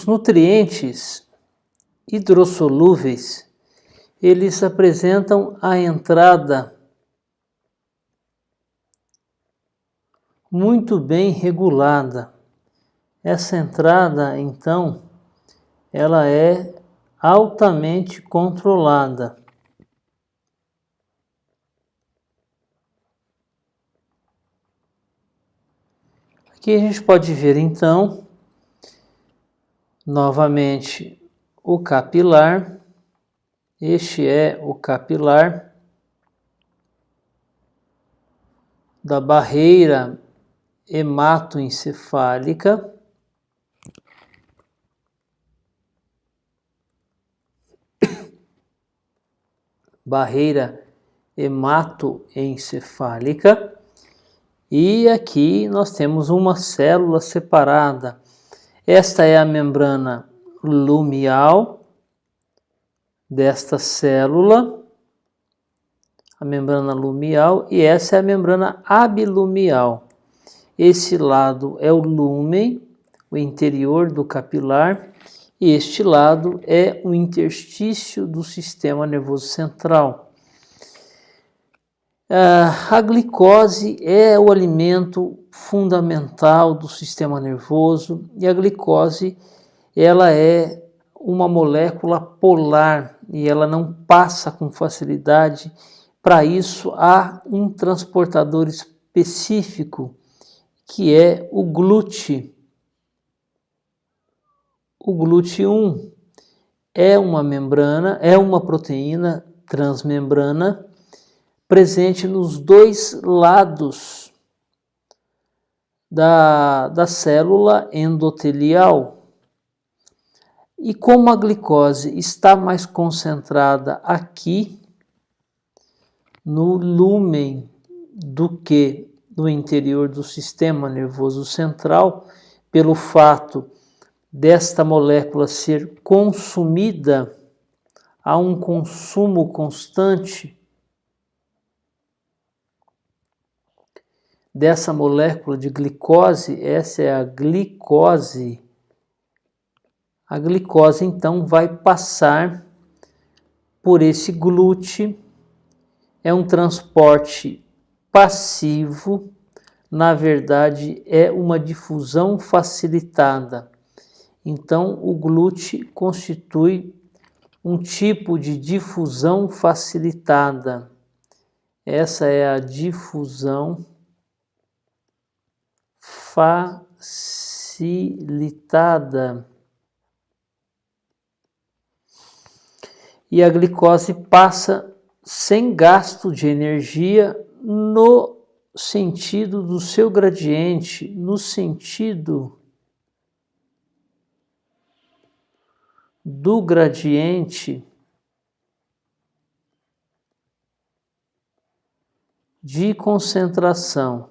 Os nutrientes hidrossolúveis, eles apresentam a entrada muito bem regulada. Essa entrada, então, ela é altamente controlada. Aqui a gente pode ver, então, novamente o capilar. Este é o capilar da barreira hematoencefálica. Barreira hematoencefálica. E aqui nós temos uma célula separada. Esta é a membrana lumial desta célula, a membrana lumial, e essa é a membrana abilumial. Esse lado é o lúmen, o interior do capilar, e este lado é o interstício do sistema nervoso central. A glicose é o alimento fundamental do sistema nervoso, e a glicose ela é uma molécula polar e ela não passa com facilidade. Para isso há um transportador específico, que é o GLUT. O GLUT1 é uma membrana, é uma proteína transmembrana presente nos dois lados da célula endotelial. E como a glicose está mais concentrada aqui no lúmen do que no interior do sistema nervoso central, pelo fato desta molécula ser consumida, há um consumo constante dessa molécula de glicose. Essa é a glicose. A glicose, então, vai passar por esse GLUT. É um transporte passivo, na verdade, é uma difusão facilitada. Então, o GLUT constitui um tipo de difusão facilitada. Essa é a difusão facilitada. E a glicose passa sem gasto de energia no sentido do seu gradiente, no sentido do gradiente de concentração.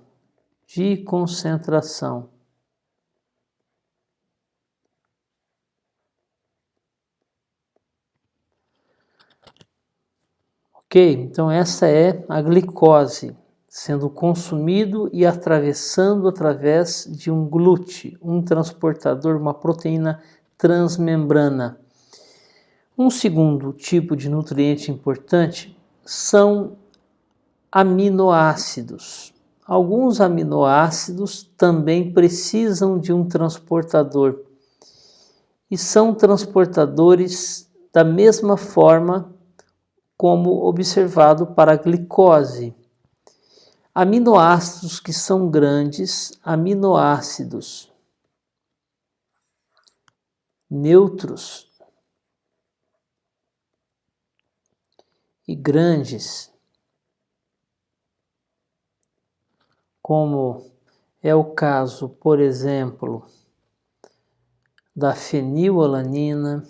Ok? Então essa é a glicose sendo consumido e atravessando através de um GLUT, um transportador, uma proteína transmembrana. Um segundo tipo de nutriente importante são aminoácidos. Alguns aminoácidos também precisam de um transportador e são transportadores da mesma forma como observado para a glicose. Aminoácidos que são grandes, aminoácidos neutros e grandes, como é o caso, por exemplo, da fenilalanina,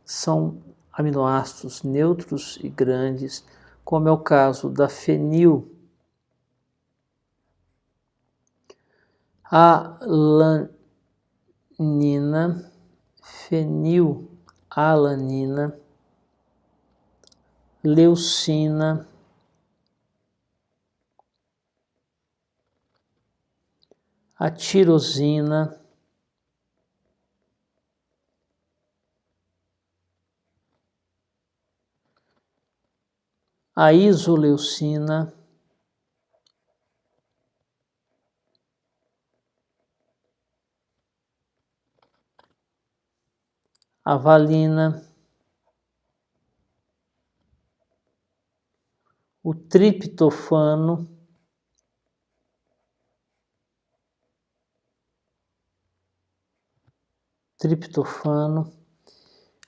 são aminoácidos neutros e grandes, como é o caso da fenilalanina, leucina, a tirosina, a isoleucina, a valina, o triptofano,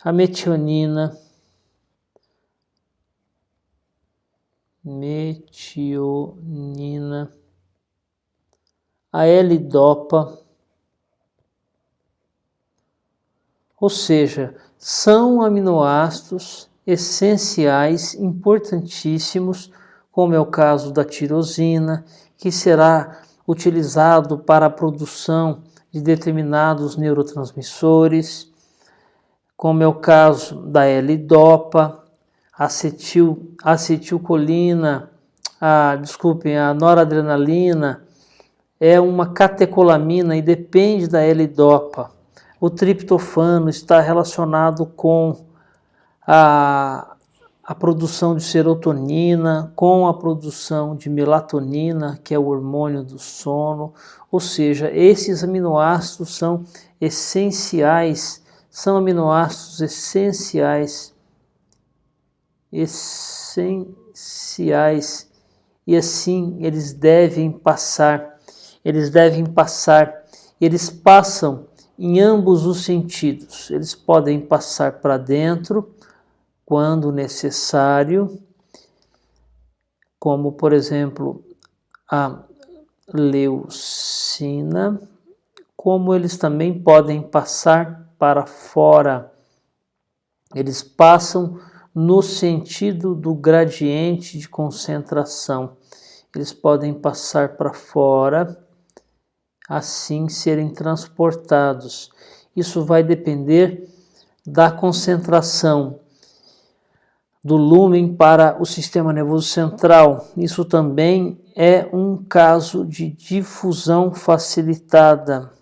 a metionina, a L-dopa, ou seja, são aminoácidos essenciais, importantíssimos, como é o caso da tirosina, que será utilizado para a produção de determinados neurotransmissores, como é o caso da L-dopa, acetilcolina, a noradrenalina, é uma catecolamina e depende da L-dopa. O triptofano está relacionado com a produção de serotonina, com a produção de melatonina, que é o hormônio do sono, ou seja, esses aminoácidos são essenciais, são aminoácidos essenciais, e assim eles passam em ambos os sentidos. Eles podem passar para dentro quando necessário, como por exemplo a leucina, como eles também podem passar para fora. Eles passam no sentido do gradiente de concentração. Eles podem passar para fora, assim serem transportados. Isso vai depender da concentração do lúmen para o sistema nervoso central. Isso também é um caso de difusão facilitada.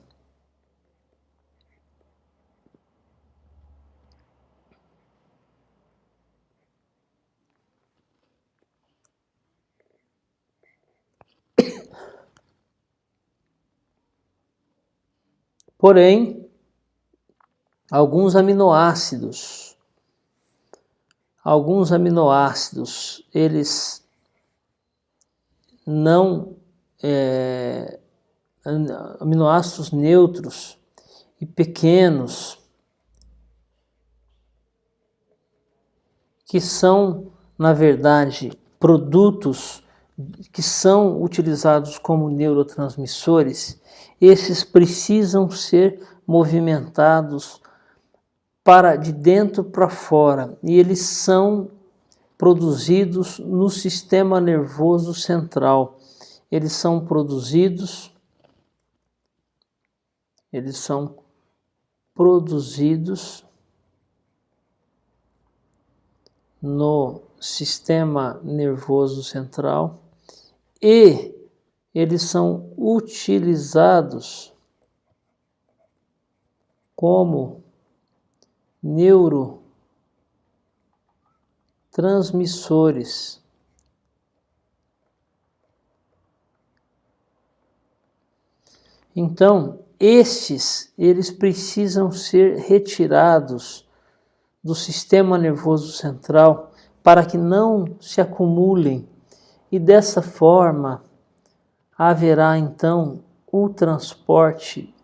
Porém, alguns aminoácidos, eles não, aminoácidos neutros e pequenos, que são, na verdade, produtos que são utilizados como neurotransmissores, esses precisam ser movimentados para de dentro para fora, e eles são produzidos no sistema nervoso central. Eles são produzidos no sistema nervoso central e eles são utilizados como neurotransmissores. Então, eles precisam ser retirados do sistema nervoso central para que não se acumulem, e dessa forma haverá então o transporte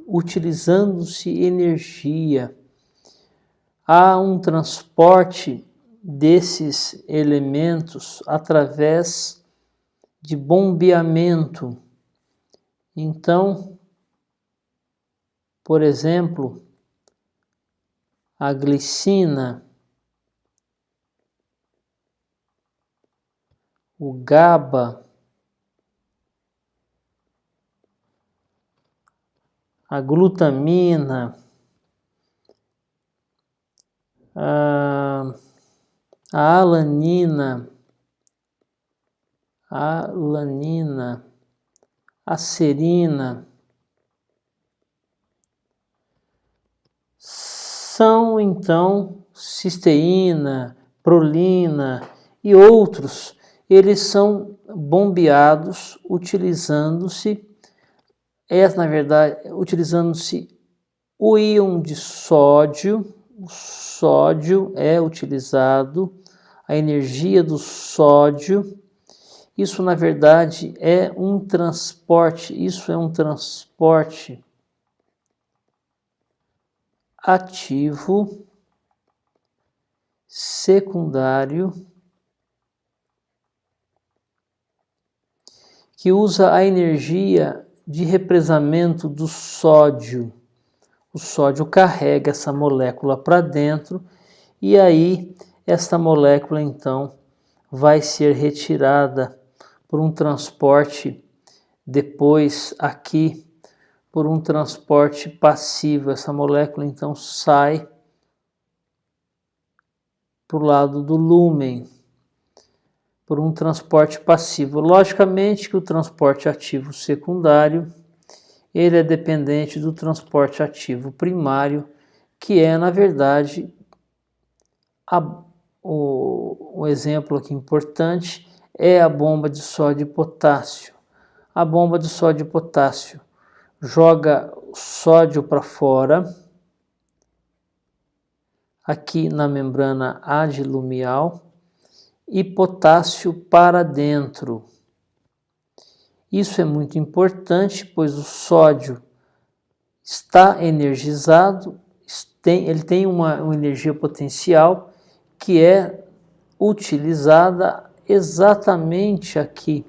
utilizando-se energia. Há um transporte desses elementos através de bombeamento. Então, por exemplo, a glicina, o GABA, a glutamina, a alanina, a serina, são então cisteína, prolina e outros, eles são bombeados utilizando-se, na verdade, utilizando-se o íon de sódio. O sódio é utilizado, a energia do sódio. Isso, na verdade, é um transporte, ativo secundário que usa a energia de represamento do sódio. O sódio carrega essa molécula para dentro e aí essa molécula então vai ser retirada por um transporte depois aqui por um transporte passivo. Essa molécula então sai para o lado do lúmen por um transporte passivo. Logicamente que o transporte ativo secundário ele é dependente do transporte ativo primário, que é, na verdade, o exemplo aqui importante é a bomba de sódio e potássio. A bomba de sódio e potássio joga sódio para fora, aqui na membrana adilumial, e potássio para dentro. Isso é muito importante, pois o sódio está energizado, ele tem uma energia potencial que é utilizada exatamente aqui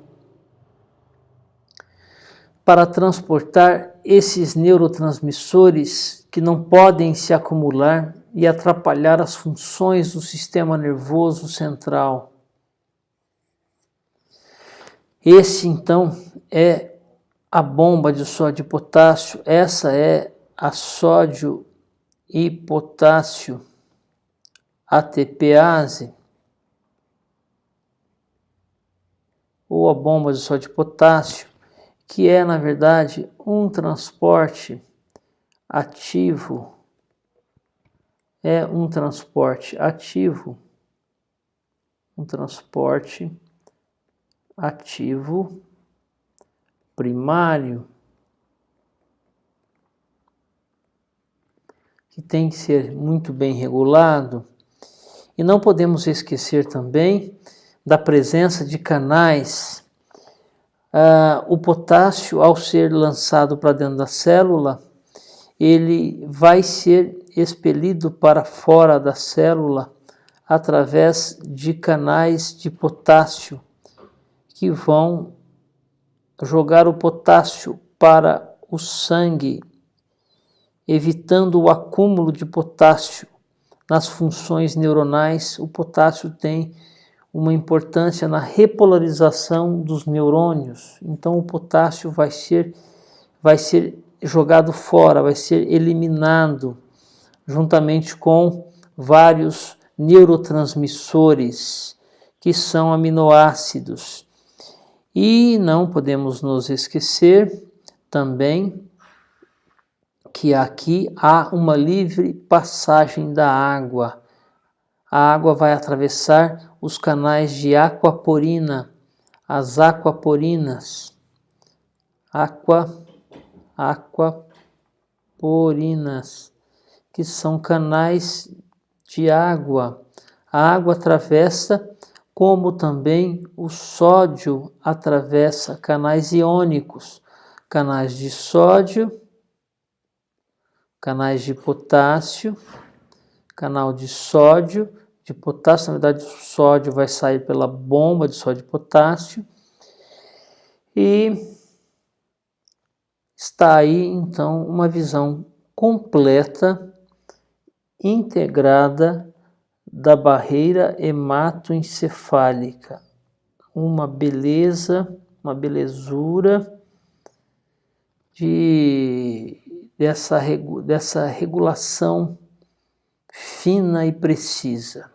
para transportar esses neurotransmissores que não podem se acumular e atrapalhar as funções do sistema nervoso central. Esse, então, é a bomba de sódio e potássio. Essa é a sódio e potássio ATPase, ou a bomba de sódio e potássio, que é, na verdade, um transporte ativo. É um transporte ativo primário, que tem que ser muito bem regulado. E não podemos esquecer também da presença de canais. O potássio, ao ser lançado para dentro da célula, ele vai ser expelido para fora da célula através de canais de potássio que vão jogar o potássio para o sangue, evitando o acúmulo de potássio nas funções neuronais. O potássio tem uma importância na repolarização dos neurônios. Então o potássio vai ser jogado fora, vai ser eliminado juntamente com vários neurotransmissores que são aminoácidos. E não podemos nos esquecer também que aqui há uma livre passagem da água. A água vai atravessar os canais de aquaporina, as aquaporinas. Aquaporinas, que são canais de água. A água atravessa, como também o sódio atravessa canais iônicos, canais de sódio, canais de potássio, canal de sódio, de potássio. Na verdade, o sódio vai sair pela bomba de sódio e potássio. E está aí, então, uma visão completa, integrada da barreira hematoencefálica. Uma beleza, uma belezura dessa regulação fina e precisa.